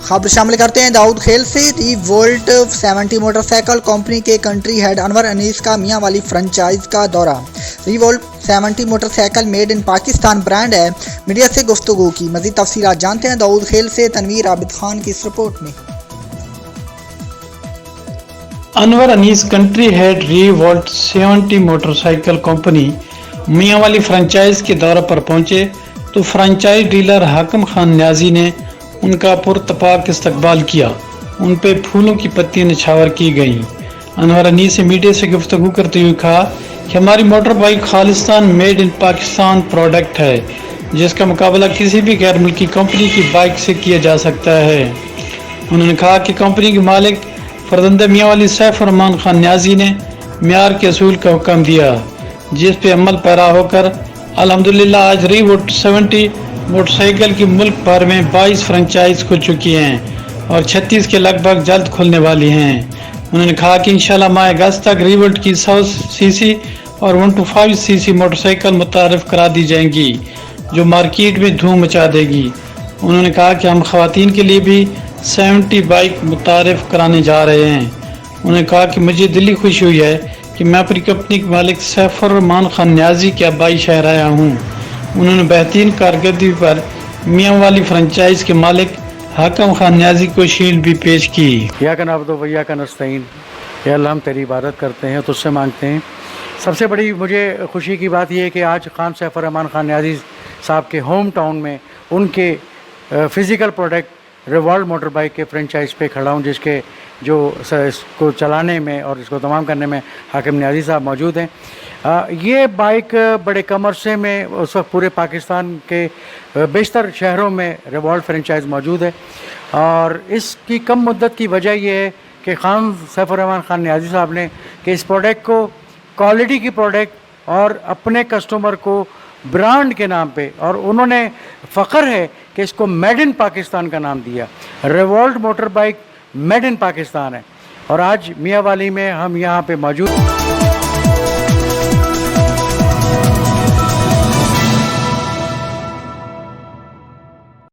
खबर शामिल करते हैं दाऊद खेल से। रिवोल्ट 70 मोटरसाइकिल कंपनी के कंट्री हेड अनवर अनीस का मियां वाली फ्रेंचाइज का दौरा। Revolt 70 motorcycle made in Pakistan brand है। मीडिया से गुफ्तगू की मज़ीद तफसीलात जानते हैं दाऊद खेल से तनवीर आबिद खान की इस रिपोर्ट में। Anwar Anees country head Revolt 70 motorcycle company मियां वाली फ्रेंचाइज के दौरे पर पहुंचे तो फ्रेंचाइज डीलर हाकिम खान न्याजी ने उनका पुरतपाक इस्तकबाल किया। उन पे फूलों की पत्तियां निछावर की गईं। अनवर अनीस ने मीडिया से गुफ्तगू करते हुए कहा कि हमारी motor bike Khalistan made in Pakistan product है, जिसका मुकाबला किसी भी गैर मुल्की कंपनी की बाइक से किया जा सकता है। उन्होंने कहा कि कंपनी के मालिक फरजंद मियां वाली सैफ रहमान खान न्याजी ने म्यार के असूल का हुक्म दिया, जिस पे अमल पैरा होकर अल्हम्दुलिल्लाह आज रिवोल्ट 70 मोटरसाइकिल की मुल्क भर में 22 फ्रेंचाइज खुल चुकी हैं और 36 के लगभग जल्द खुलने वाली हैं। उन्होंने कहा कि इंशाल्लाह माह अगस्त तक रिवोल्ट की 100 सीसी और 125 सीसी मोटरसाइकिल मुतारिफ करा दी जाएंगी, जो मार्केट में धूम मचा देगी। उन्होंने कहा कि हम खवातीन के लिए भी 70 बाइक मुतारिफ कराने जा रहे हैं। उन्होंने कहा कि मुझे दिली खुशी हुई है कि मैं अपनी कंपनी के मालिक सैफ रहमान खान न्याजी के आबाई शहर आया हूँ। उन्होंने बेहतरीन कारकर्दगी पर मियां वाली फ्रेंचाइज के मालिक हाकिम खान न्याजी को शील्ड भी पेश की। या का नाबदो वैया का नस्तईन, या अल्लाह हम तेरी इबादत करते हैं, तुझसे मांगते हैं। सबसे बड़ी मुझे खुशी की बात यह है कि आज खान सैफ रहमान खान न्याजी साहब के होम टाउन में उनके physical product revolt motor bike के फ्रेंचाइज पे खड़ा हूँ, जिसके जो इसको चलाने में और इसको तमाम करने में हाकिम न्याजी साहब मौजूद हैं। ये बाइक बड़े कम अरसे में उस वक्त पूरे पाकिस्तान के बेशतर शहरों में रिवॉल्ट फ्रेंचाइज मौजूद है, और इसकी कम मुद्दत की वजह यह है कि खान सैफ रहमान खान न्याजी साहब ने कि इस प्रोडक्ट को क्वालिटी की प्रोडक्ट और अपने कस्टमर को ब्रांड के नाम पे, और उन्होंने फ़ख्र है कि इसको मेड इन पाकिस्तान का नाम दिया। Revolt motor bike made in Pakistan है, और आज मियां वाली में हम यहाँ पे मौजूद